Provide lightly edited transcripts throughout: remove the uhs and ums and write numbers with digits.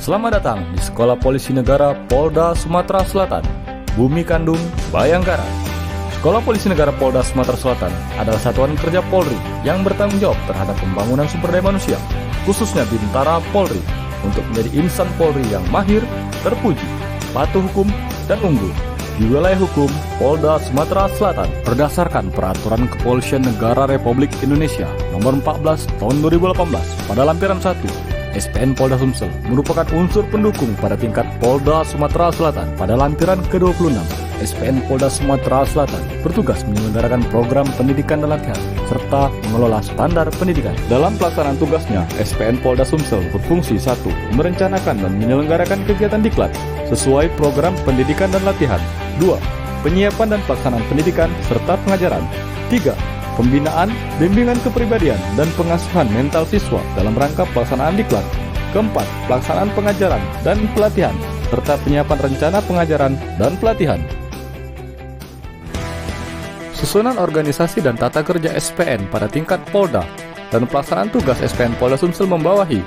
Selamat datang di Sekolah Polisi Negara Polda Sumatera Selatan, Bumi Kandung, Bayangkara. Sekolah Polisi Negara Polda Sumatera Selatan adalah satuan kerja Polri yang bertanggung jawab terhadap pembangunan sumber daya manusia, khususnya Bintara Polri, untuk menjadi insan Polri yang mahir, terpuji, patuh hukum, dan unggul di wilayah hukum Polda Sumatera Selatan berdasarkan Peraturan Kepolisian Negara Republik Indonesia Nomor 14 Tahun 2018 pada lampiran 1. SPN Polda Sumsel merupakan unsur pendukung pada tingkat Polda Sumatera Selatan pada lampiran ke-26. SPN Polda Sumatera Selatan bertugas menyelenggarakan program pendidikan dan latihan serta mengelola standar pendidikan. Dalam pelaksanaan tugasnya, SPN Polda Sumsel berfungsi 1. Merencanakan dan menyelenggarakan kegiatan diklat sesuai program pendidikan dan latihan. 2. Penyiapan dan pelaksanaan pendidikan serta pengajaran. 3. Pembinaan, bimbingan kepribadian, dan pengasuhan mental siswa dalam rangka pelaksanaan diklat. 4. Pelaksanaan pengajaran dan pelatihan, serta penyiapan rencana pengajaran dan pelatihan. Susunan organisasi dan tata kerja SPN pada tingkat Polda dan pelaksanaan tugas SPN Polda Sumsel membawahi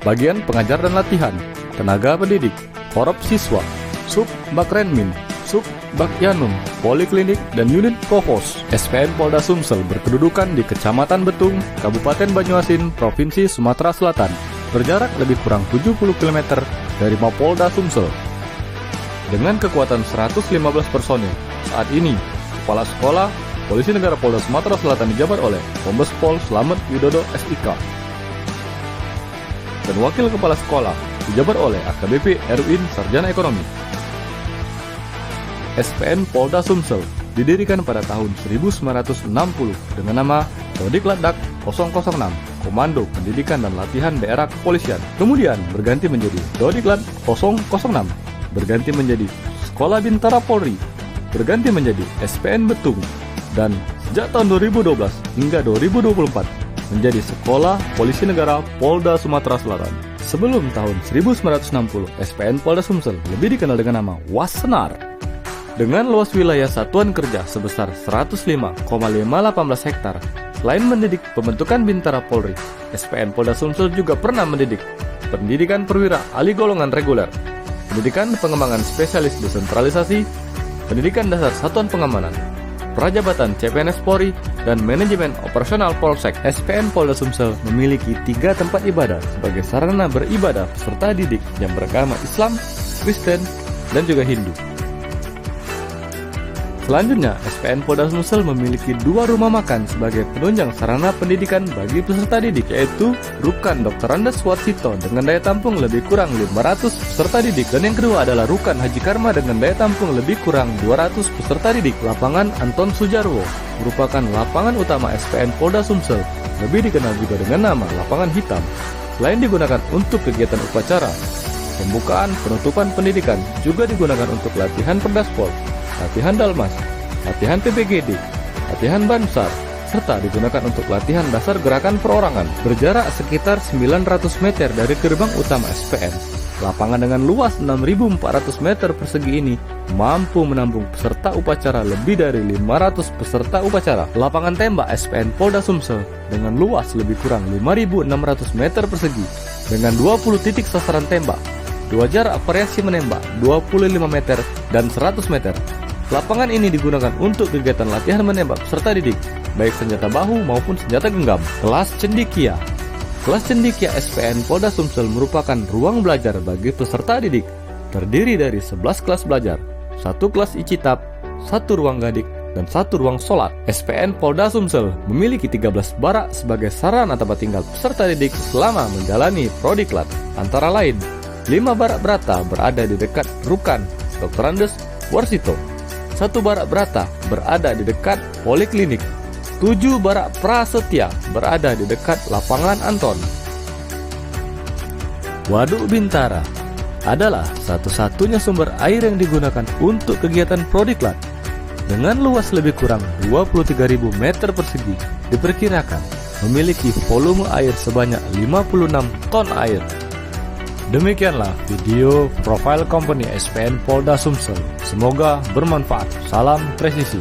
bagian pengajar dan latihan, tenaga pendidik, korps siswa, sub bakrenmin, sub Bakyanum, Poliklinik, dan unit Provos. SPN Polda Sumsel berkedudukan di Kecamatan Betung, Kabupaten Banyuasin, Provinsi Sumatera Selatan, berjarak lebih kurang 70 km dari Mapolda Sumsel. Dengan kekuatan 115 personil, saat ini Kepala Sekolah Polisi Negara Polda Sumatera Selatan dijabat oleh Kombes Pol Slamet Widodo SIK, dan Wakil Kepala Sekolah dijabat oleh AKBP Erwin Sarjana Ekonomi. SPN Polda Sumsel didirikan pada tahun 1960 dengan nama Dodiklatdak 006, Komando Pendidikan dan Latihan Daerah Kepolisian. Kemudian berganti menjadi Dodiklat 006, berganti menjadi Sekolah Bintara Polri, berganti menjadi SPN Betung, dan sejak tahun 2012 hingga 2024 menjadi Sekolah Polisi Negara Polda Sumatera Selatan. Sebelum tahun 1960, SPN Polda Sumsel lebih dikenal dengan nama Wassenar. Dengan luas wilayah satuan kerja sebesar 105,518 hektar, selain mendidik pembentukan Bintara Polri, SPN Polda Sumsel juga pernah mendidik pendidikan perwira ahli golongan reguler, pendidikan pengembangan spesialis desentralisasi, pendidikan dasar satuan pengamanan, prajabatan CPNS Polri, dan manajemen operasional Polsek. SPN Polda Sumsel memiliki 3 tempat ibadah sebagai sarana beribadah peserta didik yang beragama Islam, Kristen, dan juga Hindu. Selanjutnya, SPN Polda Sumsel memiliki 2 rumah makan sebagai penunjang sarana pendidikan bagi peserta didik, yaitu Rukan Dr. Andes Warsito dengan daya tampung lebih kurang 500 peserta didik, dan yang kedua adalah Rukan Haji Karma dengan daya tampung lebih kurang 200 peserta didik. Lapangan Anton Sujarwo merupakan lapangan utama SPN Polda Sumsel, lebih dikenal juga dengan nama Lapangan Hitam. Selain digunakan untuk kegiatan upacara, pembukaan, penutupan pendidikan juga digunakan untuk latihan Perdaspol, latihan Dalmas, latihan PPGD, latihan Bansar, serta digunakan untuk latihan dasar gerakan perorangan. Berjarak sekitar 900 meter dari gerbang utama SPN, lapangan dengan luas 6.400 meter persegi ini mampu menampung peserta upacara lebih dari 500 peserta upacara. Lapangan tembak SPN Polda Sumsel dengan luas lebih kurang 5.600 meter persegi dengan 20 titik sasaran tembak, 2 jarak variasi menembak 25 meter dan 100 meter. Lapangan ini digunakan untuk kegiatan latihan menembak peserta didik, baik senjata bahu maupun senjata genggam. Kelas Cendikia. Kelas Cendikia SPN Polda Sumsel merupakan ruang belajar bagi peserta didik, terdiri dari 11 kelas belajar, 1 kelas icitab, 1 ruang gadik, dan 1 ruang sholat. SPN Polda Sumsel memiliki 13 barak sebagai sarana tempat tinggal peserta didik selama menjalani prodiklat. Antara lain, 5 barak berata berada di dekat Rukan Dr. Andes Warsito, 1 barak berata berada di dekat Poliklinik, 7 barak prasetya berada di dekat Lapangan Anton. Waduk Bintara adalah satu-satunya sumber air yang digunakan untuk kegiatan prodiklat. Dengan luas lebih kurang 23.000 meter persegi, diperkirakan memiliki volume air sebanyak 56 ton air. Demikianlah video profile company SPN Polda Sumsel. Semoga bermanfaat. Salam presisi.